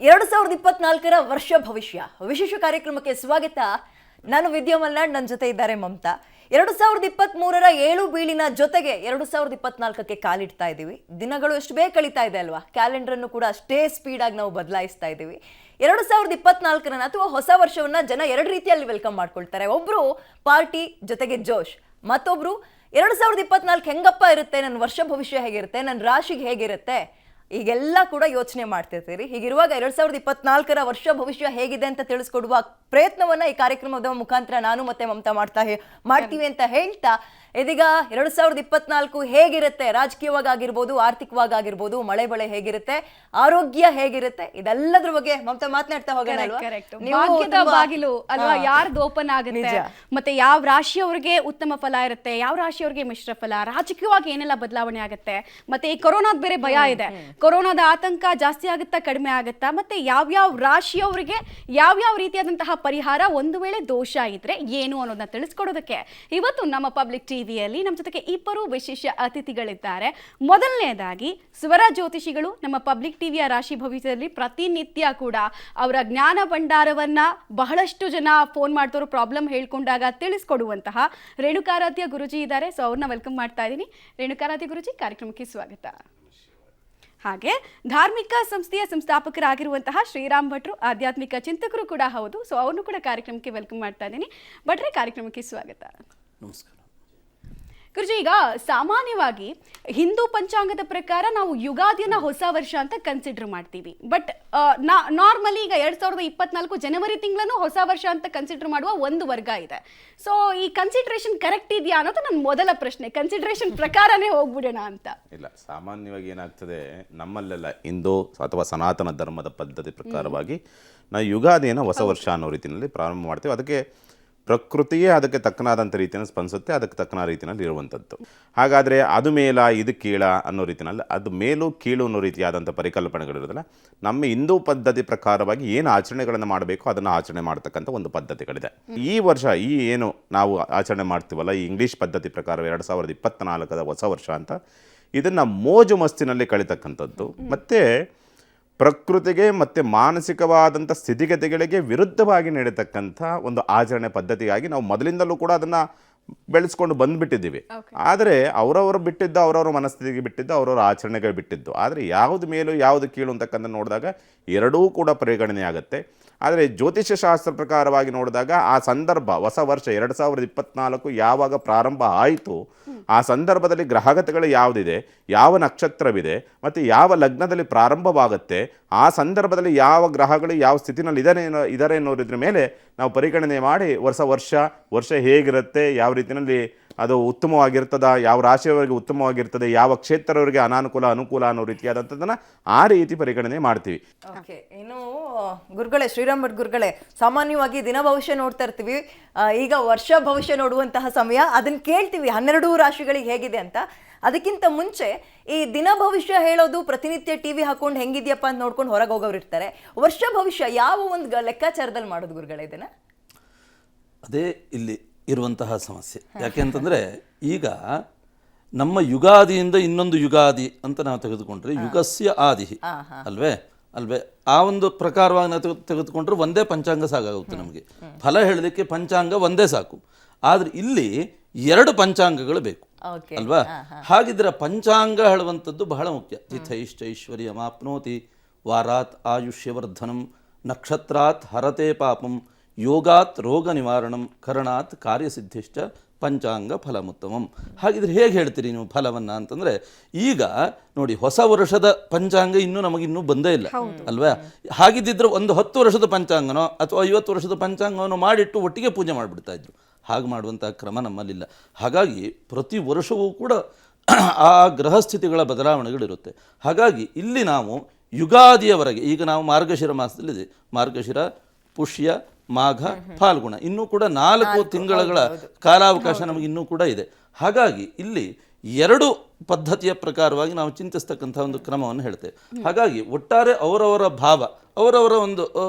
2024ರ ವರ್ಷ ಭವಿಷ್ಯ ವಿಶೇಷ ಕಾರ್ಯಕ್ರಮಕ್ಕೆ ಸ್ವಾಗತ. ನಾನು ವಿದ್ಯಾ ಮಲ್ನಾಡ್, ನನ್ನ ಜೊತೆ ಇದ್ದಾರೆ ಮಮತಾ. 2023ರ ಏಳು ಬೀಳಿನ ಜೊತೆಗೆ 2024ಕ್ಕೆ ಕಾಲಿಡ್ತಾ ಇದ್ದೀವಿ. ದಿನಗಳು ಎಷ್ಟು ಬೇಗ ಕಳೀತಾ ಇದೆ ಅಲ್ವಾ? ಕ್ಯಾಲೆಂಡರ್ ಅನ್ನು ಕೂಡ ಅಷ್ಟೇ ಸ್ಪೀಡ್ ಆಗಿ ನಾವು ಬದಲಾಯಿಸ್ತಾ ಇದ್ದೀವಿ. 2024ನ ಅಥವಾ ಹೊಸ ವರ್ಷವನ್ನ ಜನ ಎರಡು ರೀತಿಯಲ್ಲಿ ವೆಲ್ಕಮ್ ಮಾಡ್ಕೊಳ್ತಾರೆ. ಒಬ್ರು ಪಾರ್ಟಿ ಜೊತೆಗೆ ಜೋಶ್, ಮತ್ತೊಬ್ರು 2024 ಹೆಂಗಪ್ಪ ಇರುತ್ತೆ, ನನ್ನ ವರ್ಷ ಭವಿಷ್ಯ ಹೇಗಿರುತ್ತೆ, ನನ್ನ ರಾಶಿಗೆ ಹೇಗಿರುತ್ತೆ, ಈಗೆಲ್ಲ ಕೂಡ ಯೋಚನೆ ಮಾಡ್ತಿರ್ತೀರಿ. ಹೀಗಿರುವಾಗ 2024ರ ವರ್ಷ ಭವಿಷ್ಯ ಹೇಗಿದೆ ಅಂತ ತಿಳಿಸ್ಕೊಡುವ ಪ್ರಯತ್ನವನ್ನ ಈ ಕಾರ್ಯಕ್ರಮದ ಮುಖಾಂತರ ನಾನು ಮತ್ತೆ ಮಮತಾ ಮಾಡ್ತೀವಿ ಅಂತ ಹೇಳ್ತಾ, ಇದೀಗ 2024 ಹೇಗಿರುತ್ತೆ, ರಾಜಕೀಯವಾಗಿರ್ಬೋದು, ಆರ್ಥಿಕವಾಗಿರ್ಬೋದು, ಮಳೆ ಬೆಳೆ ಹೇಗಿರುತ್ತೆ, ಆರೋಗ್ಯ ಹೇಗಿರುತ್ತೆ, ಇದೆಲ್ಲದ್ರ ಬಗ್ಗೆ ಮಮತಾ ಮಾತನಾಡ್ತಾ ಹೋಗೋಣ ಅಲ್ವಾ? ಭಾಗ್ಯದ ಬಾಗಿಲು ಅಲ್ವಾ, ಯಾರ್ದು ಓಪನ್ ಆಗುತ್ತೆ, ಮತ್ತೆ ಯಾವ ರಾಶಿಯವರಿಗೆ ಉತ್ತಮ ಫಲ ಇರುತ್ತೆ, ಯಾವ ರಾಶಿಯವರಿಗೆ ಮಿಶ್ರ ಫಲ, ರಾಜಕೀಯವಾಗಿ ಏನೆಲ್ಲ ಬದಲಾವಣೆ ಆಗುತ್ತೆ, ಮತ್ತೆ ಈ ಕೊರೋನಾದ ಬೇರೆ ಭಯ ಇದೆ, ಕೊರೋನಾದ ಆತಂಕ ಜಾಸ್ತಿ ಆಗುತ್ತಾ ಕಡಿಮೆ ಆಗುತ್ತಾ, ಮತ್ತೆ ಯಾವ್ಯಾವ ರಾಶಿಯವರಿಗೆ ಯಾವ್ಯಾವ ರೀತಿಯಾದಂತಹ ಪರಿಹಾರ, ಒಂದು ವೇಳೆ ದೋಷ ಇದ್ರೆ ಏನು ಅನ್ನೋದನ್ನ ತಿಳಿಸ್ಕೊಡೋದಕ್ಕೆ ಇವತ್ತು ನಮ್ಮ ಪಬ್ಲಿಕ್ ಟಿವಿಯಲ್ಲಿ ನಮ್ಮ ಜೊತೆಗೆ ಇಬ್ಬರು ವಿಶೇಷ ಅತಿಥಿಗಳಿದ್ದಾರೆ. ಮೊದಲನೇದಾಗಿ ಸ್ವರ ಜ್ಯೋತಿಷಿಗಳು ನಮ್ಮ ಪಬ್ಲಿಕ್ ಟಿವಿಯ ರಾಶಿ ಭವಿಷ್ಯದಲ್ಲಿ ಪ್ರತಿನಿತ್ಯ ಕೂಡ ಅವರ ಜ್ಞಾನ ಭಂಡಾರವನ್ನ ಬಹಳಷ್ಟು ಜನ ಫೋನ್ ಮಾಡ್ತವ್ರು ಪ್ರಾಬ್ಲಮ್ ಹೇಳ್ಕೊಂಡಾಗ ತಿಳಿಸ್ಕೊಡುವಂತಹ ರೇಣುಕಾರಾಧ್ಯ ಗುರುಜಿ ಇದ್ದಾರೆ. ಸೊ ಅವ್ರನ್ನ ವೆಲ್ಕಮ್ ಮಾಡ್ತಾ ಇದ್ದೀನಿ. ರೇಣುಕಾರಾಧ್ಯ ಗುರುಜಿ, ಕಾರ್ಯಕ್ರಮಕ್ಕೆ ಸ್ವಾಗತ. ಹಾಗೆ ಧಾರ್ಮಿಕ ಸಂಸ್ಥೆಯ ಸಂಸ್ಥಾಪಕರಾಗಿರುವಂತಹ ಶ್ರೀರಾಮ್ ಭಟ್ರು ಆಧ್ಯಾತ್ಮಿಕ ಚಿಂತಕರು ಕೂಡ ಹೌದು. ಸೊ ಅವ್ರನ್ನು ಕೂಡ ಕಾರ್ಯಕ್ರಮಕ್ಕೆ ವೆಲ್ಕಮ್ ಮಾಡ್ತಾ ಇದ್ದೀನಿ. ಭಟ್ರೆ, ಕಾರ್ಯಕ್ರಮಕ್ಕೆ ಸ್ವಾಗತ. ನಮಸ್ಕಾರ ಗುರುಜಿ, ಈಗ ಸಾಮಾನ್ಯವಾಗಿ ಹಿಂದೂ ಪಂಚಾಂಗದ ಪ್ರಕಾರ ನಾವು ಯುಗಾದಿಯನ್ನ ಹೊಸ ವರ್ಷ ಅಂತ ಕನ್ಸಿಡರ್ ಮಾಡ್ತೀವಿ. ಬಟ್ ನಾರ್ಮಲಿ ಈಗ 2024 ಜನವರಿ ತಿಂಗಳನ್ನು ಹೊಸ ವರ್ಷ ಅಂತ ಕನ್ಸಿಡರ್ ಮಾಡುವ ಒಂದು ವರ್ಗ ಇದೆ. ಸೊ ಈ ಕನ್ಸಿಡರೇಷನ್ ಕರೆಕ್ಟ್ ಇದೆಯಾ ಅನ್ನೋದು ನನ್ನ ಮೊದಲ ಪ್ರಶ್ನೆ. ಕನ್ಸಿಡರೇಷನ್ ಪ್ರಕಾರನೇ ಹೋಗ್ಬಿಡೋಣ ಅಂತ. ಇಲ್ಲ, ಸಾಮಾನ್ಯವಾಗಿ ಏನಾಗ್ತದೆ, ನಮ್ಮಲ್ಲೆಲ್ಲ ಹಿಂದೂ ಅಥವಾ ಸನಾತನ ಧರ್ಮದ ಪದ್ಧತಿ ಪ್ರಕಾರವಾಗಿ ನಾವು ಯುಗಾದಿಯನ್ನು ಹೊಸ ವರ್ಷ ಅನ್ನೋ ರೀತಿಯಲ್ಲಿ ಪ್ರಾರಂಭ ಮಾಡ್ತೇವೆ. ಅದಕ್ಕೆ ಪ್ರಕೃತಿಯೇ ಅದಕ್ಕೆ ತಕ್ಕನಾದಂಥ ರೀತಿಯನ್ನು ಸ್ಪಂದಿಸುತ್ತೆ, ಅದಕ್ಕೆ ತಕ್ಕನ ರೀತಿಯಲ್ಲಿ ಇರುವಂಥದ್ದು. ಹಾಗಾದರೆ ಅದು ಮೇಲ ಇದು ಕೀಳ ಅನ್ನೋ ರೀತಿಯಲ್ಲಿ, ಅದು ಮೇಲು ಕೀಳು ಅನ್ನೋ ರೀತಿಯಾದಂಥ ಪರಿಕಲ್ಪನೆಗಳಿರೋದಿಲ್ಲ. ನಮ್ಮ ಹಿಂದೂ ಪದ್ಧತಿ ಪ್ರಕಾರವಾಗಿ ಏನು ಆಚರಣೆಗಳನ್ನು ಮಾಡಬೇಕು ಅದನ್ನು ಆಚರಣೆ ಮಾಡ್ತಕ್ಕಂಥ ಒಂದು ಪದ್ಧತಿಗಳಿದೆ. ಈ ವರ್ಷ ಏನು ನಾವು ಆಚರಣೆ ಮಾಡ್ತೀವಲ್ಲ, ಈ ಇಂಗ್ಲೀಷ್ ಪದ್ಧತಿ ಪ್ರಕಾರ 2024ರ ಹೊಸ ವರ್ಷ ಅಂತ, ಇದನ್ನು ಮೋಜು ಮಸ್ತಿನಲ್ಲಿ ಕಳೀತಕ್ಕಂಥದ್ದು, ಮತ್ತು ಪ್ರಕೃತಿಗೆ ಮತ್ತು ಮಾನಸಿಕವಾದಂಥ ಸ್ಥಿತಿಗತಿಗಳಿಗೆ ವಿರುದ್ಧವಾಗಿ ನಡೀತಕ್ಕಂಥ ಒಂದು ಆಚರಣೆ ಪದ್ಧತಿಯಾಗಿ ನಾವು ಮೊದಲಿಂದಲೂ ಕೂಡ ಅದನ್ನು ಬೆಳೆಸ್ಕೊಂಡು ಬಂದುಬಿಟ್ಟಿದ್ದೀವಿ. ಆದರೆ ಅವರವರು ಬಿಟ್ಟಿದ್ದು, ಅವರವರ ಮನಸ್ಥಿತಿಗೆ ಬಿಟ್ಟಿದ್ದು, ಅವರವರ ಆಚರಣೆಗೆ ಬಿಟ್ಟಿದ್ದು. ಆದರೆ ಯಾವುದು ಮೇಲು ಯಾವುದು ಕೀಳು ಅಂತಕ್ಕಂಥ ನೋಡಿದಾಗ ಎರಡೂ ಕೂಡ ಪರಿಗಣನೆ ಆಗುತ್ತೆ. ಆದರೆ ಜ್ಯೋತಿಷ್ಯ ಶಾಸ್ತ್ರ ಪ್ರಕಾರವಾಗಿ ನೋಡಿದಾಗ ಆ ಸಂದರ್ಭ, ಹೊಸ ವರ್ಷ 2024 ಯಾವಾಗ ಪ್ರಾರಂಭ ಆಯಿತು, ಆ ಸಂದರ್ಭದಲ್ಲಿ ಗ್ರಹಗತಿಗಳು ಯಾವುದಿದೆ, ಯಾವ ನಕ್ಷತ್ರವಿದೆ, ಮತ್ತು ಯಾವ ಲಗ್ನದಲ್ಲಿ ಪ್ರಾರಂಭವಾಗುತ್ತೆ, ಆ ಸಂದರ್ಭದಲ್ಲಿ ಯಾವ ಗ್ರಹಗಳು ಯಾವ ಸ್ಥಿತಿನಲ್ಲಿ ಇದ್ದಾರೆ ಅನ್ನೋದ್ರ ಮೇಲೆ ನಾವು ಪರಿಗಣನೆ ಮಾಡಿ ವರ್ಷ ಹೇಗಿರುತ್ತೆ, ಯಾವ ರೀತಿಯಲ್ಲಿ ಅದು ಉತ್ತಮವಾಗಿರ್ತದ, ಯಾವ ರಾಶಿಯವರಿಗೆ ಉತ್ತಮವಾಗಿರ್ತದೆ, ಯಾವ ಕ್ಷೇತ್ರವರಿಗೆ ಅನುಕೂಲ ಅನ್ನೋ ರೀತಿಯಾದಂಥದ್ದನ್ನು ಆ ರೀತಿ ಪರಿಗಣನೆ ಮಾಡ್ತೀವಿ. ಓಕೆ, ಇನ್ನು ಗುರುಗಳೇ, ಶ್ರೀರಾಮ್ ಭಟ್ ಗುರುಗಳೇ, ಸಾಮಾನ್ಯವಾಗಿ ದಿನ ಭವಿಷ್ಯ ನೋಡ್ತಾ ಇರ್ತೀವಿ, ಈಗ ವರ್ಷ ಭವಿಷ್ಯ ನೋಡುವಂತಹ ಸಮಯ, ಅದನ್ನ ಕೇಳ್ತೀವಿ 12 ರಾಶಿಗಳಿಗೆ ಹೇಗಿದೆ ಅಂತ. ಅದಕ್ಕಿಂತ ಮುಂಚೆ ಈ ದಿನ ಭವಿಷ್ಯ ಹೇಳೋದು, ಪ್ರತಿನಿತ್ಯ ಟಿವಿ ಹಾಕೊಂಡು ಹೆಂಗಿದ್ಯಪ್ಪ ಅಂತ ನೋಡ್ಕೊಂಡು ಹೊರಗೆ ಹೋಗೋರು ಇರ್ತಾರೆ. ವರ್ಷ ಭವಿಷ್ಯ ಯಾವ ಒಂದು ಲೆಕ್ಕಾಚಾರದಲ್ಲಿ ಮಾಡೋದು ಗುರುಗಳೇ ಇದನ್ನ? ಅದೇ ಇಲ್ಲಿ ಇರುವಂತಹ ಸಮಸ್ಯೆ. ಯಾಕೆ ಅಂತಂದರೆ, ಈಗ ನಮ್ಮ ಯುಗಾದಿಯಿಂದ ಇನ್ನೊಂದು ಯುಗಾದಿ ಅಂತ ನಾವು ತೆಗೆದುಕೊಂಡ್ರೆ ಯುಗಸ್ಯ ಆದಿ ಅಲ್ವೇ, ಆ ಒಂದು ಪ್ರಕಾರವಾಗಿ ನಾವು ತೆಗೆದುಕೊಂಡ್ರೆ ಒಂದೇ ಪಂಚಾಂಗ ಸಾಕಾಗುತ್ತೆ ನಮಗೆ. ಫಲ ಹೇಳಲಿಕ್ಕೆ ಪಂಚಾಂಗ ಒಂದೇ ಸಾಕು. ಆದರೆ ಇಲ್ಲಿ 2 ಪಂಚಾಂಗಗಳು ಬೇಕು ಅಲ್ವಾ? ಹಾಗಿದ್ರೆ ಪಂಚಾಂಗ ಹೇಳುವಂಥದ್ದು ಬಹಳ ಮುಖ್ಯ. ತಿಥೈಶ್ಚೈಶ್ವರ್ಯಮಾಪ್ನೋತಿ, ವಾರಾತ್ ಆಯುಷ್ಯವರ್ಧನಂ, ನಕ್ಷತ್ರಾತ್ ಹರತೆ ಪಾಪಂ, ಯೋಗಾತ್ ರೋಗ ನಿವಾರಣಂ, ಕರಣಾತ್ ಕಾರ್ಯಸಿದ್ಧಿಶ್ಚ ಪಂಚಾಂಗ ಫಲಮುತ್ತಮಂ. ಹಾಗಿದ್ರೆ ಹೇಗೆ ಹೇಳ್ತೀರಿ ನೀವು ಫಲವನ್ನು ಅಂತಂದರೆ, ಈಗ ನೋಡಿ, ಹೊಸ ವರ್ಷದ ಪಂಚಾಂಗ ನಮಗಿನ್ನೂ ಬಂದೇ ಇಲ್ಲ ಅಲ್ವಾ? ಹಾಗಿದ್ದಿದ್ರೆ ಒಂದು 10 ವರ್ಷದ ಪಂಚಾಂಗನೋ ಅಥವಾ 50 ವರ್ಷದ ಪಂಚಾಂಗವನ್ನು ಮಾಡಿಟ್ಟು ಒಟ್ಟಿಗೆ ಪೂಜೆ ಮಾಡಿಬಿಡ್ತಾ ಇದ್ರು. ಹಾಗೆ ಮಾಡುವಂಥ ಕ್ರಮ ನಮ್ಮಲ್ಲಿಲ್ಲ. ಹಾಗಾಗಿ ಪ್ರತಿ ವರ್ಷವೂ ಕೂಡ ಆ ಗ್ರಹಸ್ಥಿತಿಗಳ ಬದಲಾವಣೆಗಳಿರುತ್ತೆ. ಹಾಗಾಗಿ ಇಲ್ಲಿ ನಾವು ಯುಗಾದಿಯವರೆಗೆ, ಈಗ ನಾವು ಮಾರ್ಗಶಿರ ಮಾಸದಲ್ಲಿದೆ, ಮಾರ್ಗಶಿರ, ಪುಷ್ಯ, ಮಾಘ, ಫಾಲ್ಗುಣ, ಇನ್ನೂ ಕೂಡ 4 ತಿಂಗಳ ಕಾಲಾವಕಾಶ ನಮಗೆ ಇನ್ನೂ ಕೂಡ ಇದೆ. ಹಾಗಾಗಿ ಇಲ್ಲಿ ಎರಡು ಪದ್ಧತಿಯ ಪ್ರಕಾರವಾಗಿ ನಾವು ಚಿಂತಿಸ್ತಕ್ಕಂಥ ಒಂದು ಕ್ರಮವನ್ನು ಹೇಳ್ತೇವೆ. ಹಾಗಾಗಿ ಒಟ್ಟಾರೆ ಅವರವರ ಭಾವ, ಅವರವರ ಒಂದು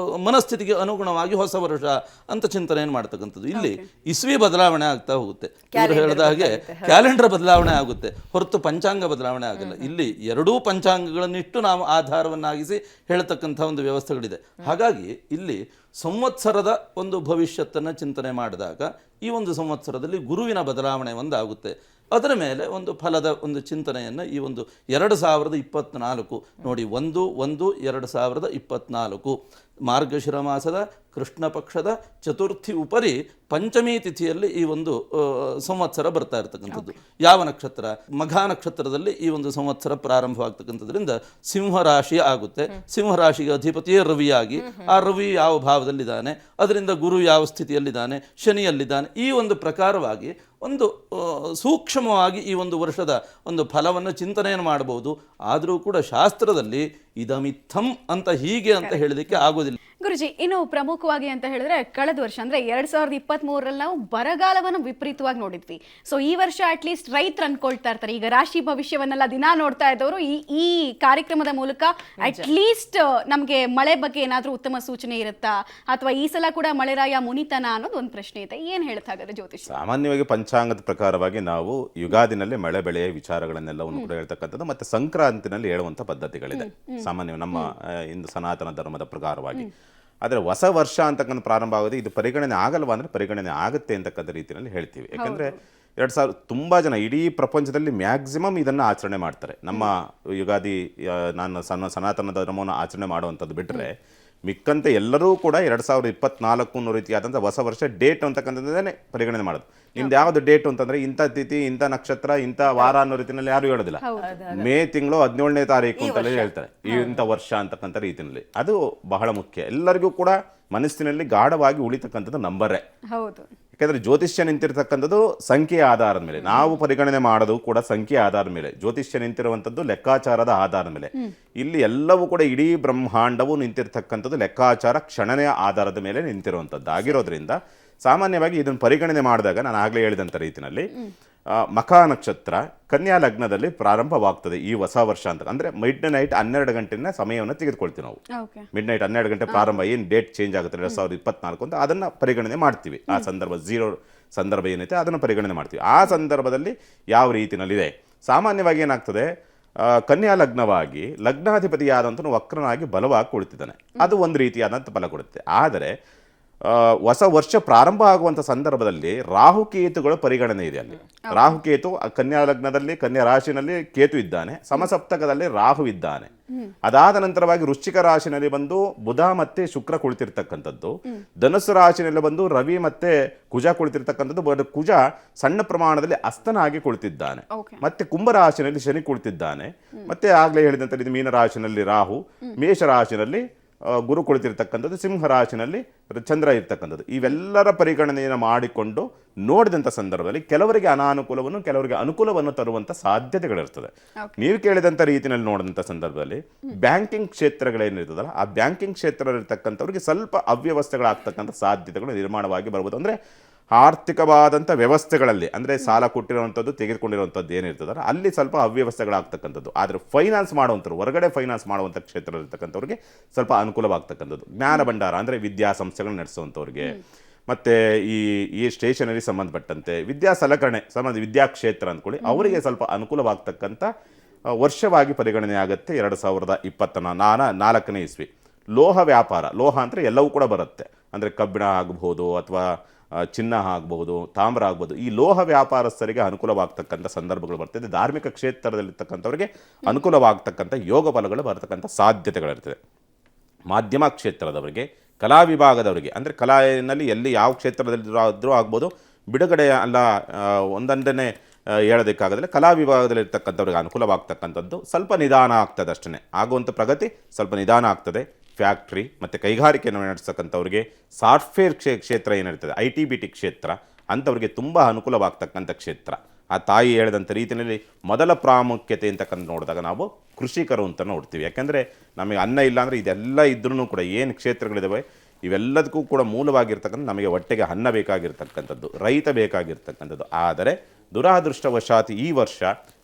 ಮನಸ್ಥಿತಿಗೆ ಅನುಗುಣವಾಗಿ ಹೊಸ ವರ್ಷ ಅಂತ ಚಿಂತನೆಯನ್ನು ಮಾಡ್ತಕ್ಕಂಥದ್ದು. ಇಲ್ಲಿ ಇಸ್ವಿ ಬದಲಾವಣೆ ಆಗ್ತಾ ಹೋಗುತ್ತೆ, ಇವರು ಹೇಳಿದ ಹಾಗೆ ಕ್ಯಾಲೆಂಡರ್ ಬದಲಾವಣೆ ಆಗುತ್ತೆ ಹೊರತು ಪಂಚಾಂಗ ಬದಲಾವಣೆ ಆಗಲ್ಲ. ಇಲ್ಲಿ ಎರಡೂ ಪಂಚಾಂಗಗಳನ್ನಿಟ್ಟು ನಾವು ಆಧಾರವನ್ನಾಗಿಸಿ ಹೇಳ್ತಕ್ಕಂಥ ಒಂದು ವ್ಯವಸ್ಥೆಗಳಿದೆ. ಹಾಗಾಗಿ ಇಲ್ಲಿ ಸಂವತ್ಸರದ ಒಂದು ಭವಿಷ್ಯತ್ತನ್ನು ಚಿಂತನೆ ಮಾಡಿದಾಗ ಈ ಒಂದು ಸಂವತ್ಸರದಲ್ಲಿ ಗುರುವಿನ ಬದಲಾವಣೆ ಒಂದಾಗುತ್ತೆ. ಅದರ ಮೇಲೆ ಒಂದು ಫಲದ ಒಂದು ಚಿಂತನೆಯನ್ನು ಈ ಒಂದು 2024 ನೋಡಿ 1/1/2024 ಮಾರ್ಗಶಿರ ಮಾಸದ ಕೃಷ್ಣ ಪಕ್ಷದ ಚತುರ್ಥಿ ಉಪರಿ ಪಂಚಮಿ ತಿಥಿಯಲ್ಲಿ ಈ ಒಂದು ಸಂವತ್ಸರ ಬರ್ತಾ ಇರತಕ್ಕಂಥದ್ದು. ಯಾವ ನಕ್ಷತ್ರ? ಮಘ ನಕ್ಷತ್ರದಲ್ಲಿ ಈ ಒಂದು ಸಂವತ್ಸರ ಪ್ರಾರಂಭವಾಗ್ತಕ್ಕಂಥದ್ರಿಂದ ಸಿಂಹರಾಶಿ ಆಗುತ್ತೆ. ಸಿಂಹರಾಶಿಗೆ ಅಧಿಪತಿಯೇ ರವಿಯಾಗಿ, ಆ ರವಿ ಯಾವ ಭಾವದಲ್ಲಿದ್ದಾನೆ, ಅದರಿಂದ ಗುರು ಯಾವ ಸ್ಥಿತಿಯಲ್ಲಿದ್ದಾನೆ, ಶನಿಯಲ್ಲಿದ್ದಾನೆ, ಈ ಒಂದು ಪ್ರಕಾರವಾಗಿ ಒಂದು ಸೂಕ್ಷ್ಮವಾಗಿ ಈ ಒಂದು ವರ್ಷದ ಒಂದು ಫಲವನ್ನು ಚಿಂತನೆಯನ್ನು ಮಾಡಬಹುದು. ಆದರೂ ಕೂಡ ಶಾಸ್ತ್ರದಲ್ಲಿ ಇದಮಿತ್ತಂ ಅಂತ ಹೀಗೆ ಅಂತ ಹೇಳಲಿಕ್ಕೆ ಆಗೋದಿಲ್ಲ. ಗುರುಜಿ, ಇನ್ನು ಪ್ರಮುಖವಾಗಿ ಅಂತ ಹೇಳಿದ್ರೆ ಕಳೆದ ವರ್ಷ ಅಂದ್ರೆ 2023ರಲ್ಲಿ ನಾವು ಬರಗಾಲವನ್ನು ವಿಪರೀತವಾಗಿ ನೋಡಿದ್ವಿ. ಸೊ ಈ ವರ್ಷ ಅಟ್ಲೀಸ್ಟ್ ರೈತರು ಅನ್ಕೊಳ್ತಾ ಇರ್ತಾರೆ, ಈಗ ರಾಶಿ ಭವಿಷ್ಯವನ್ನೆಲ್ಲ ದಿನಾ ನೋಡ್ತಾ ಇದ್ದವರು ಈ ಕಾರ್ಯಕ್ರಮದ ಮೂಲಕ ಅಟ್ಲೀಸ್ಟ್ ನಮಗೆ ಮಳೆ ಬಗ್ಗೆ ಏನಾದರೂ ಉತ್ತಮ ಸೂಚನೆ ಇರುತ್ತಾ, ಅಥವಾ ಈ ಸಲ ಕೂಡ ಮಳೆರಾಯ ಮುನಿತನ ಅನ್ನೋದು ಒಂದು ಪ್ರಶ್ನೆ ಇದೆ. ಏನ್ ಹೇಳ್ತಾ ಇದ್ದಾರೆ ಜ್ಯೋತಿಷ್? ಸಾಮಾನ್ಯವಾಗಿ ಪಂಚಾಂಗದ ಪ್ರಕಾರವಾಗಿ ನಾವು ಯುಗಾದಿನಲ್ಲಿ ಮಳೆ ಬೆಳೆಯ ವಿಚಾರಗಳನ್ನೆಲ್ಲವನ್ನು ಕೂಡ ಹೇಳ್ತಕ್ಕಂಥದ್ದು, ಮತ್ತೆ ಸಂಕ್ರಾಂತಿನಲ್ಲಿ ಹೇಳುವಂಥ ಪದ್ಧತಿಗಳಿದೆ ಸಾಮಾನ್ಯ ನಮ್ಮ ಹಿಂದೂ ಸನಾತನ ಧರ್ಮದ ಪ್ರಕಾರವಾಗಿ. ಆದರೆ ಹೊಸ ವರ್ಷ ಅಂತಕ್ಕಂಥ ಪ್ರಾರಂಭ ಆಗೋದು ಇದು ಪರಿಗಣನೆ ಆಗಲ್ವಾ ಅಂದರೆ ಪರಿಗಣನೆ ಆಗುತ್ತೆ ಅಂತಕ್ಕಂಥ ರೀತಿಯಲ್ಲಿ ಹೇಳ್ತೀವಿ. ಯಾಕಂದರೆ 2000 ತುಂಬ ಜನ ಇಡೀ ಪ್ರಪಂಚದಲ್ಲಿ ಮ್ಯಾಕ್ಸಿಮಮ್ ಇದನ್ನು ಆಚರಣೆ ಮಾಡ್ತಾರೆ. ನಮ್ಮ ಯುಗಾದಿ ನಾನು ಸನಾತನ ಧರ್ಮವನ್ನು ಆಚರಣೆ ಮಾಡುವಂಥದ್ದು ಬಿಟ್ಟರೆ ಮಿಕ್ಕಂತೆ ಎಲ್ಲರೂ ಕೂಡ 2024 ರೀತಿಯಾದಂಥ ಹೊಸ ವರ್ಷ ಡೇಟ್ ಅಂತಕ್ಕಂಥದ್ದನ್ನೇ ಪರಿಗಣನೆ ಮಾಡೋದು. ನಿಮ್ದು ಯಾವುದು ಡೇಟ್ ಅಂತಂದ್ರೆ ಇಂಥ ತಿಥಿ, ಇಂಥ ನಕ್ಷತ್ರ, ಇಂಥ ವಾರ ಅನ್ನೋ ರೀತಿಯಲ್ಲಿ ಯಾರು ಹೇಳೋದಿಲ್ಲ. ಮೇ ತಿಂಗಳು 17ನೇ ತಾರೀಕು ಅಂತಲೇ ಹೇಳ್ತಾರೆ, ಇಂಥ ವರ್ಷ ಅಂತಕ್ಕಂಥ ರೀತಿಯಲ್ಲಿ. ಅದು ಬಹಳ ಮುಖ್ಯ, ಎಲ್ಲರಿಗೂ ಕೂಡ ಮನಸ್ಸಿನಲ್ಲಿ ಗಾಢವಾಗಿ ಉಳಿತಕ್ಕಂಥದ್ದು ನಂಬರೇ. ಯಾಕಂದ್ರೆ ಜ್ಯೋತಿಷ್ಯ ನಿಂತಿರ್ತಕ್ಕಂಥದ್ದು ಸಂಖ್ಯೆಯ ಆಧಾರದ ಮೇಲೆ, ನಾವು ಪರಿಗಣನೆ ಮಾಡೋದು ಕೂಡ ಸಂಖ್ಯೆಯ ಆಧಾರದ ಮೇಲೆ. ಜ್ಯೋತಿಷ್ಯ ನಿಂತಿರುವಂಥದ್ದು ಲೆಕ್ಕಾಚಾರದ ಆಧಾರದ ಮೇಲೆ. ಇಲ್ಲಿ ಎಲ್ಲವೂ ಕೂಡ ಇಡೀ ಬ್ರಹ್ಮಾಂಡವು ನಿಂತಿರ್ತಕ್ಕಂಥದ್ದು ಲೆಕ್ಕಾಚಾರ ಕ್ಷಣನೆಯ ಆಧಾರದ ಮೇಲೆ ನಿಂತಿರುವಂಥದ್ದು ಆಗಿರೋದ್ರಿಂದ ಸಾಮಾನ್ಯವಾಗಿ ಇದನ್ನು ಪರಿಗಣನೆ ಮಾಡಿದಾಗ ನಾನು ಆಗಲೇ ಹೇಳಿದಂಥ ರೀತಿಯಲ್ಲಿ ಮಖ ನಕ್ಷತ್ರ ಕನ್ಯಾ ಲಗ್ನದಲ್ಲಿ ಪ್ರಾರಂಭವಾಗ್ತದೆ ಈ ಹೊಸ ವರ್ಷ ಅಂತ. ಅಂದರೆ ಮಿಡ್ ನೈಟ್ 12 ಗಂಟೆನ ಸಮಯವನ್ನು ತೆಗೆದುಕೊಳ್ತೀವಿ ನಾವು. ಮಿಡ್ ನೈಟ್ 12 ಗಂಟೆ ಪ್ರಾರಂಭ, ಏನು ಡೇಟ್ ಚೇಂಜ್ ಆಗುತ್ತೆ 2024 ಅಂತ ಅದನ್ನು ಪರಿಗಣನೆ ಮಾಡ್ತೀವಿ. ಆ ಸಂದರ್ಭ ಸಂದರ್ಭ ಏನೈತೆ ಅದನ್ನು ಪರಿಗಣನೆ ಮಾಡ್ತೀವಿ. ಆ ಸಂದರ್ಭದಲ್ಲಿ ಯಾವ ರೀತಿಯಲ್ಲಿದೆ, ಸಾಮಾನ್ಯವಾಗಿ ಏನಾಗ್ತದೆ, ಕನ್ಯಾ ಲಗ್ನವಾಗಿ ಲಗ್ನಾಧಿಪತಿಯಾದಂಥ ವಕ್ರನಾಗಿ ಬಲವಾಗಿ ಕುಳಿತಿದ್ದಾನೆ, ಅದು ಒಂದು ರೀತಿಯಾದಂಥ ಫಲ ಕೊಡುತ್ತೆ. ಆದರೆ ಹೊಸ ವರ್ಷ ಪ್ರಾರಂಭ ಆಗುವಂಥ ಸಂದರ್ಭದಲ್ಲಿ ರಾಹುಕೇತುಗಳ ಪರಿಗಣನೆ ಇದೆ. ಅಲ್ಲಿ ರಾಹುಕೇತು ಕನ್ಯಾ ಲಗ್ನದಲ್ಲಿ ಕನ್ಯಾ ರಾಶಿನಲ್ಲಿ ಕೇತು ಇದ್ದಾನೆ, ಸಮಸಪ್ತಕದಲ್ಲಿ ರಾಹು ಇದ್ದಾನೆ. ಅದಾದ ನಂತರವಾಗಿ ವೃಶ್ಚಿಕ ರಾಶಿನಲ್ಲಿ ಬಂದು ಬುಧ ಮತ್ತೆ ಶುಕ್ರ ಕುಳಿತಿರ್ತಕ್ಕಂಥದ್ದು, ಧನುಸ್ಸು ರಾಶಿನಲ್ಲಿ ಬಂದು ರವಿ ಮತ್ತೆ ಕುಜ ಕುಳಿತಿರ್ತಕ್ಕಂಥದ್ದು. ಕುಜ ಸಣ್ಣ ಪ್ರಮಾಣದಲ್ಲಿ ಅಸ್ತನಾಗಿ ಕುಳಿತಿದ್ದಾನೆ. ಮತ್ತೆ ಕುಂಭ ರಾಶಿನಲ್ಲಿ ಶನಿ ಕುಳಿತಿದ್ದಾನೆ. ಮತ್ತೆ ಆಗ್ಲೇ ಹೇಳಿದಂತ ಇದು ಮೀನ ರಾಶಿನಲ್ಲಿ ರಾಹು, ಮೇಷ ರಾಶಿನಲ್ಲಿ ಗುರು ಕುಳಿತಿರ್ತಕ್ಕಂಥದ್ದು, ಸಿಂಹ ರಾಶಿನಲ್ಲಿ ಚಂದ್ರ ಇರ್ತಕ್ಕಂಥದ್ದು. ಇವೆಲ್ಲರ ಪರಿಗಣನೆಯನ್ನು ಮಾಡಿಕೊಂಡು ನೋಡಿದಂಥ ಸಂದರ್ಭದಲ್ಲಿ ಕೆಲವರಿಗೆ ಅನಾನುಕೂಲವನ್ನು ಕೆಲವರಿಗೆ ಅನುಕೂಲವನ್ನು ತರುವಂಥ ಸಾಧ್ಯತೆಗಳಿರ್ತದೆ. ನೀವು ಕೇಳಿದಂಥ ರೀತಿಯಲ್ಲಿ ನೋಡಿದಂಥ ಸಂದರ್ಭದಲ್ಲಿ ಬ್ಯಾಂಕಿಂಗ್ ಕ್ಷೇತ್ರಗಳೇನಿರ್ತದಲ್ಲ, ಆ ಬ್ಯಾಂಕಿಂಗ್ ಕ್ಷೇತ್ರದಲ್ಲಿರ್ತಕ್ಕಂಥವ್ರಿಗೆ ಸ್ವಲ್ಪ ಅವ್ಯವಸ್ಥೆಗಳಾಗ್ತಕ್ಕಂಥ ಸಾಧ್ಯತೆಗಳು ನಿರ್ಮಾಣವಾಗಿ ಬರ್ಬೋದು. ಅಂದರೆ ಆರ್ಥಿಕವಾದಂಥ ವ್ಯವಸ್ಥೆಗಳಲ್ಲಿ, ಅಂದರೆ ಸಾಲ ಕೊಟ್ಟಿರುವಂಥದ್ದು ತೆಗೆದುಕೊಂಡಿರುವಂಥದ್ದು ಏನಿರ್ತದಲ್ಲ ಅಲ್ಲಿ ಸ್ವಲ್ಪ ಅವ್ಯವಸ್ಥೆಗಳಾಗ್ತಕ್ಕಂಥದ್ದು. ಆದರೆ ಫೈನಾನ್ಸ್ ಮಾಡುವಂಥವ್ರು, ಹೊರಗಡೆ ಫೈನಾನ್ಸ್ ಮಾಡುವಂಥ ಕ್ಷೇತ್ರದಲ್ಲಿರ್ತಕ್ಕಂಥವ್ರಿಗೆ ಸ್ವಲ್ಪ ಅನುಕೂಲವಾಗ್ತಕ್ಕಂಥದ್ದು. ಜ್ಞಾನ ಭಂಡಾರ ಅಂದರೆ ವಿದ್ಯಾಸಂಸ್ಥೆಗಳು ನಡೆಸುವಂಥವ್ರಿಗೆ, ಮತ್ತು ಈ ಸ್ಟೇಷನರಿ ಸಂಬಂಧಪಟ್ಟಂತೆ ವಿದ್ಯಾ ಸಲಕರಣೆ ಸಂಬಂಧ ವಿದ್ಯಾಕ್ಷೇತ್ರ ಅಂದ್ಕೊಳ್ಳಿ, ಅವರಿಗೆ ಸ್ವಲ್ಪ ಅನುಕೂಲವಾಗ್ತಕ್ಕಂಥ ವರ್ಷವಾಗಿ ಪರಿಗಣನೆ ಆಗುತ್ತೆ 2024ನೇ ಇಸ್ವಿ. ಲೋಹ ವ್ಯಾಪಾರ, ಲೋಹ ಅಂದರೆ ಎಲ್ಲವೂ ಕೂಡ ಬರುತ್ತೆ, ಅಂದರೆ ಕಬ್ಬಿಣ ಆಗಬಹುದು ಅಥವಾ ಚಿನ್ನ ಆಗಬಹುದು, ತಾಮ್ರ ಆಗ್ಬೋದು. ಈ ಲೋಹ ವ್ಯಾಪಾರಸ್ಥರಿಗೆ ಅನುಕೂಲವಾಗ್ತಕ್ಕಂಥ ಸಂದರ್ಭಗಳು ಬರ್ತದೆ. ಧಾರ್ಮಿಕ ಕ್ಷೇತ್ರದಲ್ಲಿರ್ತಕ್ಕಂಥವ್ರಿಗೆ ಅನುಕೂಲವಾಗ್ತಕ್ಕಂಥ ಯೋಗ ಫಲಗಳು ಬರ್ತಕ್ಕಂಥ ಸಾಧ್ಯತೆಗಳಿರ್ತದೆ. ಮಾಧ್ಯಮ ಕ್ಷೇತ್ರದವರಿಗೆ, ಕಲಾ ವಿಭಾಗದವರಿಗೆ, ಅಂದರೆ ಕಲಾನಲ್ಲಿ ಎಲ್ಲಿ ಯಾವ ಕ್ಷೇತ್ರದಲ್ಲಿದ್ದರೂ ಆಗ್ಬೋದು, ಬಿಡುಗಡೆ ಅಲ್ಲ ಒಂದೊಂದನ್ನೇ ಹೇಳೋದಕ್ಕಾಗದಲ್ಲಿ ಕಲಾ ವಿಭಾಗದಲ್ಲಿರ್ತಕ್ಕಂಥವ್ರಿಗೆ ಅನುಕೂಲವಾಗ್ತಕ್ಕಂಥದ್ದು. ಸ್ವಲ್ಪ ನಿಧಾನ ಆಗ್ತದೆ ಅಷ್ಟೇ, ಆಗುವಂಥ ಪ್ರಗತಿ ಸ್ವಲ್ಪ ನಿಧಾನ ಆಗ್ತದೆ. ಫ್ಯಾಕ್ಟ್ರಿ ಮತ್ತು ಕೈಗಾರಿಕೆಯನ್ನು ನಡೆಸ್ತಕ್ಕಂಥವ್ರಿಗೆ, ಸಾಫ್ಟ್ವೇರ್ ಕ್ಷೇತ್ರ ಏನಿರ್ತದೆ, IT-BT ಕ್ಷೇತ್ರ ಅಂಥವ್ರಿಗೆ ತುಂಬ ಅನುಕೂಲವಾಗ್ತಕ್ಕಂಥ ಕ್ಷೇತ್ರ. ಆ ತಾಯಿ ಹೇಳಿದಂಥ ರೀತಿಯಲ್ಲಿ ಮೊದಲ ಪ್ರಾಮುಖ್ಯತೆ ಅಂತಕ್ಕಂಥ ನೋಡಿದಾಗ ನಾವು ಕೃಷಿಕರು ಅಂತ ನೋಡ್ತೀವಿ. ಯಾಕೆಂದರೆ ನಮಗೆ ಅನ್ನ ಇಲ್ಲ ಅಂದರೆ ಇದೆಲ್ಲ ಇದ್ರೂ ಕೂಡ ಏನು ಕ್ಷೇತ್ರಗಳಿದ್ದಾವೆ ಇವೆಲ್ಲದಕ್ಕೂ ಕೂಡ ಮೂಲವಾಗಿರ್ತಕ್ಕಂಥ ನಮಗೆ ಹೊಟ್ಟೆಗೆ ಅನ್ನ ಬೇಕಾಗಿರ್ತಕ್ಕಂಥದ್ದು, ರೈತ ಬೇಕಾಗಿರ್ತಕ್ಕಂಥದ್ದು. ಆದರೆ ದುರಾದೃಷ್ಟವಶಾತ್ ಈ ವರ್ಷ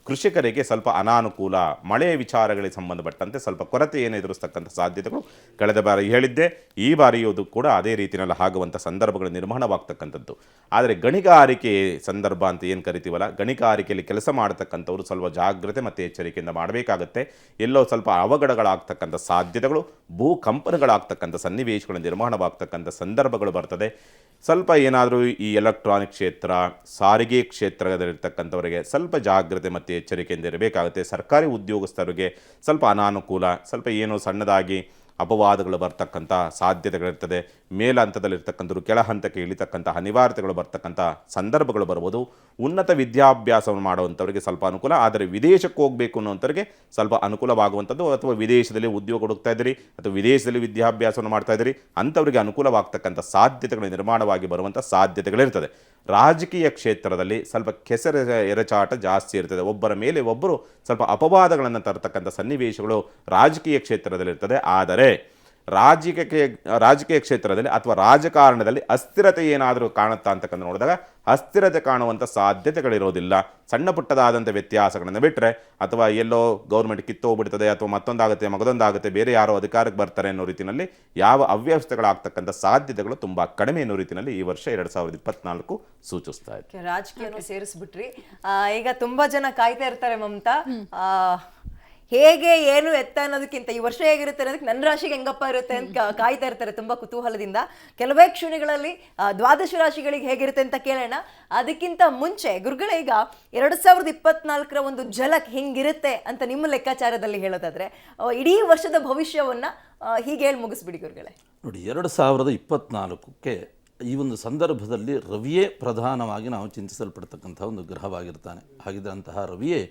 ಕೃಷಿಕರಿಗೆ ಸ್ವಲ್ಪ ಅನಾನುಕೂಲ, ಮಳೆಯ ವಿಚಾರಗಳಿಗೆ ಸಂಬಂಧಪಟ್ಟಂತೆ ಸ್ವಲ್ಪ ಕೊರತೆಯನ್ನು ಎದುರಿಸ್ತಕ್ಕಂಥ ಸಾಧ್ಯತೆಗಳು ಕಳೆದ ಬಾರಿ ಹೇಳಿದ್ದೆ. ಈ ಬಾರಿಯೂ ಕೂಡ ಅದೇ ರೀತಿಯಲ್ಲಿ ಆಗುವಂಥ ಸಂದರ್ಭಗಳು ನಿರ್ಮಾಣವಾಗ್ತಕ್ಕಂಥದ್ದು. ಆದರೆ ಗಣಿಗಾರಿಕೆ ಸಂದರ್ಭ ಅಂತ ಏನು ಕರಿತೀವಲ್ಲ, ಗಣಿಗಾರಿಕೆಯಲ್ಲಿ ಕೆಲಸ ಮಾಡತಕ್ಕಂಥವ್ರು ಸ್ವಲ್ಪ ಜಾಗ್ರತೆ ಮತ್ತು ಎಚ್ಚರಿಕೆಯಿಂದ ಮಾಡಬೇಕಾಗತ್ತೆ. ಎಲ್ಲೋ ಸ್ವಲ್ಪ ಅವಘಡಗಳಾಗ್ತಕ್ಕಂಥ ಸಾಧ್ಯತೆಗಳು, ಭೂಕಂಪನಗಳಾಗ್ತಕ್ಕಂಥ ಸನ್ನಿವೇಶಗಳು ನಿರ್ಮಾಣವಾಗ್ತಕ್ಕಂಥ ಸಂದರ್ಭಗಳು ಬರ್ತದೆ. ಸ್ವಲ್ಪ ಏನಾದರೂ ಈ ಎಲೆಕ್ಟ್ರಾನಿಕ್ ಕ್ಷೇತ್ರ, ಸಾರಿಗೆ ಕ್ಷೇತ್ರದಲ್ಲಿರ್ತಕ್ಕಂಥವರಿಗೆ ಸ್ವಲ್ಪ ಜಾಗ್ರತೆ ಮತ್ತು ಎಚ್ಚರಿಕೆಯಿಂದ ಇರಬೇಕಾಗುತ್ತೆ. ಸರ್ಕಾರಿ ಉದ್ಯೋಗಸ್ಥರಿಗೆ ಸ್ವಲ್ಪ ಅನಾನುಕೂಲ, ಸ್ವಲ್ಪ ಏನೋ ಸಣ್ಣದಾಗಿ ಅಪವಾದಗಳು ಬರ್ತಕ್ಕಂಥ ಸಾಧ್ಯತೆಗಳಿರ್ತದೆ. ಮೇಲಹಂತದಲ್ಲಿರ್ತಕ್ಕಂಥವ್ರು ಕೆಳ ಹಂತಕ್ಕೆ ಇಳಿತಕ್ಕಂಥ ಅನಿವಾರ್ಯತೆಗಳು ಬರ್ತಕ್ಕಂಥ ಸಂದರ್ಭಗಳು ಬರ್ಬೋದು. ಉನ್ನತ ವಿದ್ಯಾಭ್ಯಾಸವನ್ನು ಮಾಡುವಂಥವರಿಗೆ ಸ್ವಲ್ಪ ಅನುಕೂಲ, ಆದರೆ ವಿದೇಶಕ್ಕೆ ಹೋಗಬೇಕು ಅನ್ನೋಂಥವ್ರಿಗೆ ಸ್ವಲ್ಪ ಅನುಕೂಲವಾಗುವಂಥದ್ದು, ಅಥವಾ ವಿದೇಶದಲ್ಲಿ ಉದ್ಯೋಗ ಹುಡುಕ್ತಾ ಇದ್ದೀರಿ ಅಥವಾ ವಿದೇಶದಲ್ಲಿ ವಿದ್ಯಾಭ್ಯಾಸವನ್ನು ಮಾಡ್ತಾ ಇದ್ದೀರಿ ಅಂಥವರಿಗೆ ಅನುಕೂಲವಾಗ್ತಕ್ಕಂಥ ಸಾಧ್ಯತೆಗಳು ನಿರ್ಮಾಣವಾಗಿ ಬರುವಂಥ ಸಾಧ್ಯತೆಗಳಿರ್ತದೆ. ರಾಜಕೀಯ ಕ್ಷೇತ್ರದಲ್ಲಿ ಸ್ವಲ್ಪ ಕೆಸರ ಎರಚಾಟ ಜಾಸ್ತಿ ಇರ್ತದೆ. ಒಬ್ಬರ ಮೇಲೆ ಒಬ್ಬರು ಸ್ವಲ್ಪ ಅಪವಾದಗಳನ್ನು ತರತಕ್ಕಂಥ ಸನ್ನಿವೇಶಗಳು ರಾಜಕೀಯ ಕ್ಷೇತ್ರದಲ್ಲಿರ್ತದೆ. ಆದರೆ ರಾಜಕೀಯ ಕ್ಷೇತ್ರದಲ್ಲಿ ಅಥವಾ ರಾಜಕಾರಣದಲ್ಲಿ ಅಸ್ಥಿರತೆ ಏನಾದರೂ ಕಾಣುತ್ತಾ ಅಂತಕ್ಕಂಥ ನೋಡಿದಾಗ ಅಸ್ಥಿರತೆ ಕಾಣುವಂಥ ಸಾಧ್ಯತೆಗಳಿರೋದಿಲ್ಲ. ಸಣ್ಣ ಪುಟ್ಟದಾದಂಥ ವ್ಯತ್ಯಾಸಗಳನ್ನು ಬಿಟ್ಟರೆ, ಅಥವಾ ಎಲ್ಲೋ ಗೌರ್ಮೆಂಟ್ ಕಿತ್ತೋಗ್ಬಿಡ್ತದೆ ಅಥವಾ ಮತ್ತೊಂದಾಗುತ್ತೆ ಮಗದೊಂದಾಗುತ್ತೆ, ಬೇರೆ ಯಾರೋ ಅಧಿಕಾರಕ್ಕೆ ಬರ್ತಾರೆ ಅನ್ನೋ ರೀತಿಯಲ್ಲಿ ಯಾವ ಅವ್ಯವಸ್ಥೆಗಳಾಗ್ತಕ್ಕಂಥ ಸಾಧ್ಯತೆಗಳು ತುಂಬ ಕಡಿಮೆ ಅನ್ನೋ ರೀತಿಯಲ್ಲಿ ಈ ವರ್ಷ 2024 ಸೂಚಿಸ್ತಾ ಇದೆ. ರಾಜಕೀಯನೂ ಸೇರಿಸ್ಬಿಟ್ರಿ. ಈಗ ತುಂಬಾ ಜನ ಕಾಯ್ತಾ ಇರ್ತಾರೆ ಮಮತಾ, ಹೇಗೆ ಏನು ಎತ್ತ ಅನ್ನೋದಕ್ಕಿಂತ ಈ ವರ್ಷ ಹೇಗಿರುತ್ತೆ ಅನ್ನೋದಕ್ಕೆ ನನ್ನ ರಾಶಿಗೆ ಹೆಂಗಪ್ಪ ಇರುತ್ತೆ ಅಂತ ಕಾಯ್ತಾ ಇರ್ತಾರೆ ತುಂಬಾ ಕುತೂಹಲದಿಂದ. ಕೆಲವೇ ಕ್ಷಣಗಳಲ್ಲಿ ದ್ವಾದಶ ರಾಶಿಗಳಿಗೆ ಹೇಗಿರುತ್ತೆ ಅಂತ ಕೇಳೋಣ. ಅದಕ್ಕಿಂತ ಮುಂಚೆ ಗುರುಗಳೇ, ಈಗ 2024 ಒಂದು ಝಲಕ್ ಹಿಂಗಿರುತ್ತೆ ಅಂತ ನಿಮ್ಮ ಲೆಕ್ಕಾಚಾರದಲ್ಲಿ ಹೇಳೋದಾದ್ರೆ ಇಡೀ ವರ್ಷದ ಭವಿಷ್ಯವನ್ನ ಹೀಗೆ ಹೇಳಿ ಮುಗಿಸ್ಬಿಡಿ ಗುರುಗಳೇ. ನೋಡಿ, 2024ಕ್ಕೆ ಈ ಒಂದು ಸಂದರ್ಭದಲ್ಲಿ ರವಿಯೇ ಪ್ರಧಾನವಾಗಿ ನಾವು ಚಿಂತಿಸಲ್ಪಡ್ತಕ್ಕಂಥ ಒಂದು ಗ್ರಹವಾಗಿರ್ತಾನೆ. ಹಾಗಿದ್ರೆ ಅಂತಹ ರವಿಯೇ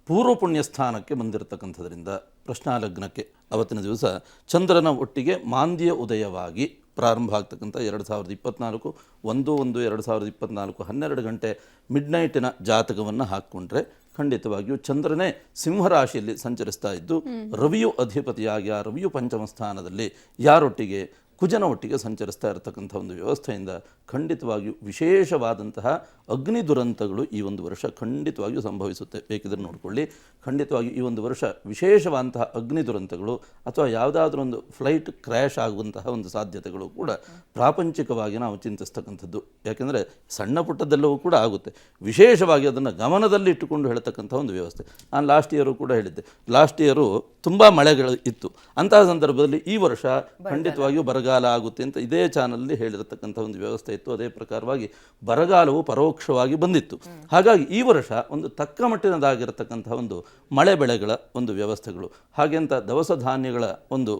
ಪೂರ್ವ ಪುಣ್ಯ ಸ್ಥಾನಕ್ಕೆ ಬಂದಿರತಕ್ಕಂಥದ್ರಿಂದ ಪ್ರಶ್ನಾಲಗ್ನಕ್ಕೆ ಅವತ್ತಿನ ದಿವಸ ಚಂದ್ರನ ಒಟ್ಟಿಗೆ ಮಾಂದ್ಯ ಉದಯವಾಗಿ ಪ್ರಾರಂಭ ಆಗ್ತಕ್ಕಂಥ 2024 1/1/2024 12 ಗಂಟೆ ಮಿಡ್ನೈಟಿನ ಜಾತಕವನ್ನು ಹಾಕ್ಕೊಂಡ್ರೆ ಖಂಡಿತವಾಗಿಯೂ ಚಂದ್ರನೇ ಸಿಂಹರಾಶಿಯಲ್ಲಿ ಸಂಚರಿಸ್ತಾ ಇದ್ದು, ರವಿಯು ಅಧಿಪತಿಯಾಗಿ ಆ ರವಿಯು ಪಂಚಮ ಸ್ಥಾನದಲ್ಲಿ ಯಾರೊಟ್ಟಿಗೆ ಕುಜನ ಒಟ್ಟಿಗೆ ಸಂಚರಿಸ್ತಾ ಇರತಕ್ಕಂಥ ಒಂದು ವ್ಯವಸ್ಥೆಯಿಂದ ಖಂಡಿತವಾಗಿಯೂ ವಿಶೇಷವಾದಂತಹ ಅಗ್ನಿ ದುರಂತಗಳು ಈ ಒಂದು ವರ್ಷ ಖಂಡಿತವಾಗಿಯೂ ಸಂಭವಿಸುತ್ತೆ. ಬೇಕಿದ್ರೆ ನೋಡಿಕೊಳ್ಳಿ, ಖಂಡಿತವಾಗಿಯೂ ಈ ಒಂದು ವರ್ಷ ವಿಶೇಷವಾದಂತಹ ಅಗ್ನಿ ದುರಂತಗಳು ಅಥವಾ ಯಾವುದಾದ್ರೂ ಒಂದು ಫ್ಲೈಟ್ ಕ್ರ್ಯಾಶ್ ಆಗುವಂತಹ ಒಂದು ಸಾಧ್ಯತೆಗಳು ಕೂಡ ಪ್ರಾಪಂಚಿಕವಾಗಿ ನಾವು ಚಿಂತಿಸ್ತಕ್ಕಂಥದ್ದು. ಯಾಕೆಂದರೆ ಸಣ್ಣ ಪುಟ್ಟದೆಲ್ಲವೂ ಕೂಡ ಆಗುತ್ತೆ. ವಿಶೇಷವಾಗಿ ಅದನ್ನು ಗಮನದಲ್ಲಿ ಇಟ್ಟುಕೊಂಡು ಹೇಳ್ತಕ್ಕಂಥ ಒಂದು ವ್ಯವಸ್ಥೆ. ನಾನು ಲಾಸ್ಟ್ ಇಯರು ಕೂಡ ಹೇಳಿದ್ದೆ, ಲಾಸ್ಟ್ ಇಯರು ತುಂಬ ಮಳೆಗಳು ಇತ್ತು. ಅಂತಹ ಸಂದರ್ಭದಲ್ಲಿ ಈ ವರ್ಷ ಖಂಡಿತವಾಗಿಯೂ ಬರಗಾಲ ಆಗುತ್ತೆ ಅಂತ ಇದೇ ಚಾನಲಲ್ಲಿ ಹೇಳಿರತಕ್ಕಂಥ ಒಂದು ವ್ಯವಸ್ಥೆ ಇತ್ತು. ಅದೇ ಪ್ರಕಾರವಾಗಿ ಬರಗಾಲವು ಪರೋಕ್ಷವಾಗಿ ಬಂದಿತ್ತು. ಹಾಗಾಗಿ ಈ ವರ್ಷ ಒಂದು ತಕ್ಕ ಮಟ್ಟಿನದಾಗಿರತಕ್ಕಂಥ ಒಂದು ಮಳೆ ಬೆಳೆಗಳ ಒಂದು ವ್ಯವಸ್ಥೆಗಳು, ಹಾಗೆ ಅಂತ ದವಸ ಧಾನ್ಯಗಳ ಒಂದು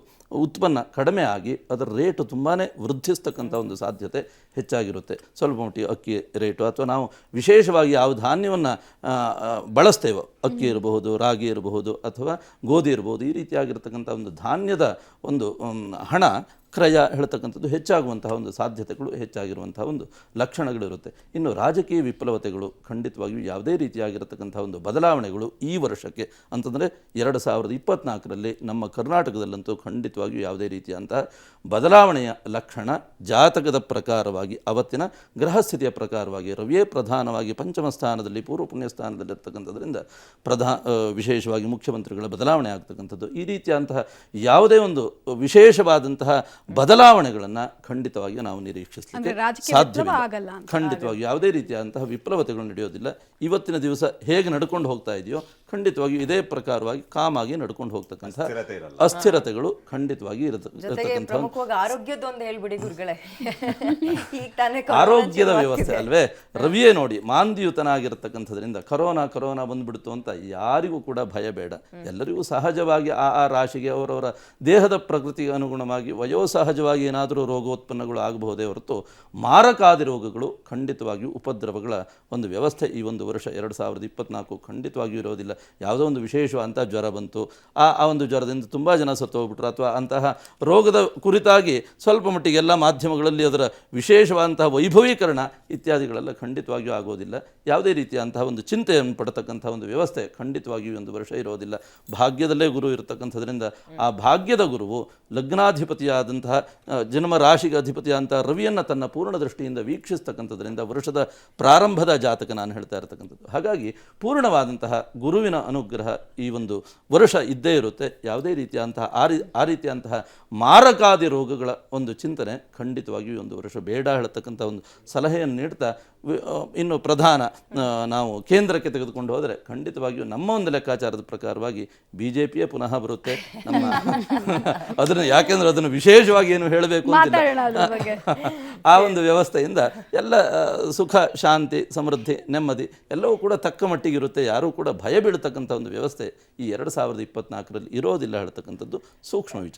ಉತ್ಪನ್ನ ಕಡಿಮೆ ಆಗಿ ಅದರ ರೇಟು ತುಂಬಾ ವೃದ್ಧಿಸ್ತಕ್ಕಂಥ ಒಂದು ಸಾಧ್ಯತೆ ಹೆಚ್ಚಾಗಿರುತ್ತೆ. ಸ್ವಲ್ಪ ಮಟ್ಟಿಗೆ ಅಕ್ಕಿ ರೇಟು ಅಥವಾ ನಾವು ವಿಶೇಷವಾಗಿ ಯಾವ ಧಾನ್ಯವನ್ನು ಬಳಸ್ತೇವೋ, ಅಕ್ಕಿ ಇರಬಹುದು, ರಾಗಿ ಇರಬಹುದು ಅಥವಾ ಗೋಧಿ ಇರಬಹುದು, ಈ ರೀತಿಯಾಗಿರ್ತಕ್ಕಂಥ ಒಂದು ಧಾನ್ಯದ ಒಂದು ಹಣ ಕ್ರಯ ಹೇಳ್ತಕ್ಕಂಥದ್ದು ಹೆಚ್ಚಾಗುವಂತಹ ಒಂದು ಸಾಧ್ಯತೆಗಳು ಹೆಚ್ಚಾಗಿರುವಂತಹ ಒಂದು ಲಕ್ಷಣಗಳಿರುತ್ತೆ. ಇನ್ನು ರಾಜಕೀಯ ವಿಪ್ಲವತೆಗಳು ಖಂಡಿತವಾಗಿಯೂ ಯಾವುದೇ ರೀತಿಯಾಗಿರತಕ್ಕಂಥ ಒಂದು ಬದಲಾವಣೆಗಳು ಈ ವರ್ಷಕ್ಕೆ ಅಂತಂದರೆ 2024ರಲ್ಲಿ ನಮ್ಮ ಕರ್ನಾಟಕದಲ್ಲಂತೂ ಖಂಡಿತವಾಗಿಯೂ ಯಾವುದೇ ರೀತಿಯಾದಂತಹ ಬದಲಾವಣೆಯ ಲಕ್ಷಣ ಜಾತಕದ ಪ್ರಕಾರವಾಗಿ ಅವತ್ತಿನ ಗ್ರಹಸ್ಥಿತಿಯ ಪ್ರಕಾರವಾಗಿ ರವಿಯೇ ಪ್ರಧಾನವಾಗಿ ಪಂಚಮ ಸ್ಥಾನದಲ್ಲಿ ಪೂರ್ವ ಪುಣ್ಯ ಸ್ಥಾನದಲ್ಲಿರ್ತಕ್ಕಂಥದ್ರಿಂದ ವಿಶೇಷವಾಗಿ ಮುಖ್ಯಮಂತ್ರಿಗಳ ಬದಲಾವಣೆ ಆಗ್ತಕ್ಕಂಥದ್ದು, ಈ ರೀತಿಯಾದಂತಹ ಯಾವುದೇ ಒಂದು ವಿಶೇಷವಾದಂತಹ ಬದಲಾವಣೆಗಳನ್ನು ಖಂಡಿತವಾಗಿ ನಾವು ನಿರೀಕ್ಷಿಸಲಿಕ್ಕೆ ಸಾಧ್ಯವಿಲ್ಲ. ಖಂಡಿತವಾಗಿ ಯಾವುದೇ ರೀತಿಯಾದಂತಹ ವಿಪ್ಲವತೆಗಳು ನಡೆಯೋದಿಲ್ಲ. ಇವತ್ತಿನ ದಿವಸ ಹೇಗೆ ನಡ್ಕೊಂಡು ಹೋಗ್ತಾ ಇದೆಯೋ ಖಂಡಿತವಾಗಿ ಇದೇ ಪ್ರಕಾರವಾಗಿ ಕಾಮಾಗಿ ನಡ್ಕೊಂಡು ಹೋಗ್ತಕ್ಕಂಥ ಅಸ್ಥಿರತೆಗಳು ಖಂಡಿತವಾಗಿ ಇರತಕ್ಕಂಥ ಆರೋಗ್ಯದೊಂದು ಹೇಳ್ಬಿಡಿ ಗುರುಗಳೇ. ಆರೋಗ್ಯದ ವ್ಯವಸ್ಥೆ ಅಲ್ವೇ ರವಿಯೇ ನೋಡಿ ಮಾಂದ್ಯಯುತನಾಗಿರ್ತಕ್ಕಂಥದ್ರಿಂದ ಕರೋನಾ ಬಂದ್ಬಿಡ್ತು ಅಂತ ಯಾರಿಗೂ ಕೂಡ ಭಯ ಬೇಡ. ಎಲ್ಲರಿಗೂ ಸಹಜವಾಗಿ ಆ ರಾಶಿಗೆ ಅವರವರ ದೇಹದ ಪ್ರಕೃತಿಗೆ ಅನುಗುಣವಾಗಿ ವಯೋಸಹಜವಾಗಿ ಏನಾದರೂ ರೋಗೋತ್ಪನ್ನಗಳು ಆಗಬಹುದೇ ಹೊರತು ಮಾರಕಾದಿ ರೋಗಗಳು ಖಂಡಿತವಾಗಿಯೂ ಉಪದ್ರವಗಳ ಒಂದು ವ್ಯವಸ್ಥೆ ಈ ಒಂದು ವರ್ಷ 2024 ಖಂಡಿತವಾಗಿಯೂ ಇರೋದಿಲ್ಲ. ಯಾವುದೋ ಒಂದು ವಿಶೇಷವಾದಂಥ ಜ್ವರ ಬಂತು, ಆ ಒಂದು ಜ್ವರದಿಂದ ತುಂಬ ಜನ ಸತ್ತು ಹೋಗ್ಬಿಟ್ರು, ಅಥವಾ ಅಂತಹ ರೋಗದ ಕುರಿತಾಗಿ ಸ್ವಲ್ಪ ಮಟ್ಟಿಗೆ ಎಲ್ಲ ಮಾಧ್ಯಮಗಳಲ್ಲಿ ಅದರ ವಿಶೇಷವಾದಂತಹ ವೈಭವೀಕರಣ ಇತ್ಯಾದಿಗಳೆಲ್ಲ ಖಂಡಿತವಾಗಿಯೂ ಆಗೋದಿಲ್ಲ. ಯಾವುದೇ ರೀತಿಯಂತಹ ಒಂದು ಚಿಂತೆಯನ್ನು ಪಡತಕ್ಕಂಥ ಒಂದು ವ್ಯವಸ್ಥೆ ಖಂಡಿತವಾಗಿಯೂ ಒಂದು ವರ್ಷ ಇರೋದಿಲ್ಲ. ಭಾಗ್ಯದಲ್ಲೇ ಗುರು ಇರತಕ್ಕಂಥದ್ರಿಂದ ಆ ಭಾಗ್ಯದ ಗುರುವು ಲಗ್ನಾಧಿಪತಿಯಾದಂತಹ ಜನ್ಮ ರಾಶಿಗೆ ಅಧಿಪತಿಯಾದಂತಹ ರವಿಯನ್ನು ತನ್ನ ಪೂರ್ಣ ದೃಷ್ಟಿಯಿಂದ ವೀಕ್ಷಿಸ್ತಕ್ಕಂಥದ್ರಿಂದ ವರ್ಷದ ಪ್ರಾರಂಭದ ಜಾತಕ ನಾನು ಹೇಳ್ತಾ ಇರತಕ್ಕಂಥದ್ದು. ಹಾಗಾಗಿ ಪೂರ್ಣವಾದಂತಹ ಗುರುವಿನ ಅನುಗ್ರಹ ಈ ಒಂದು ವರ್ಷ ಇದ್ದೇ ಇರುತ್ತೆ. ಯಾವುದೇ ರೀತಿಯಂತಹ ಆ ರೀತಿಯಂತಹ ಮಾರಕಾದಿ ರೋಗಗಳ ಒಂದು ಚಿಂತನೆ ಖಂಡಿತವಾಗಿಯೂ ಒಂದು ವರ್ಷ ಬೇಡ ಹೇಳತಕ್ಕಂಥ ಒಂದು ಸಲಹೆಯನ್ನು ನೀಡ್ತಾ, ಇನ್ನು ಪ್ರಧಾನ ನಾವು ಕೇಂದ್ರಕ್ಕೆ ತೆಗೆದುಕೊಂಡು ಹೋದರೆ ಖಂಡಿತವಾಗಿಯೂ ನಮ್ಮ ಒಂದು ಲೆಕ್ಕಾಚಾರದ ಪ್ರಕಾರವಾಗಿ BJPಯೇ ಪುನಃ ಬರುತ್ತೆ. ನಮ್ಮ ಅದನ್ನು ಯಾಕೆಂದ್ರೆ ಅದನ್ನು ವಿಶೇಷವಾಗಿ ಏನು ಹೇಳಬೇಕು ಅಂತಿಲ್ಲ. ಆ ಒಂದು ವ್ಯವಸ್ಥೆಯಿಂದ ಎಲ್ಲ ಸುಖ, ಶಾಂತಿ, ಸಮೃದ್ಧಿ, ನೆಮ್ಮದಿ ಎಲ್ಲವೂ ಕೂಡ ತಕ್ಕ ಮಟ್ಟಿಗಿರುತ್ತೆ. ಯಾರೂ ಕೂಡ ಭಯ ಬೀಳತಕ್ಕಂಥ ಒಂದು ವ್ಯವಸ್ಥೆ ಈ 2024ರಲ್ಲಿ ಇರೋದಿಲ್ಲ ಹೇಳ್ತಕ್ಕಂಥದ್ದು ಸೂಕ್ಷ್ಮ ವಿಚಾರ.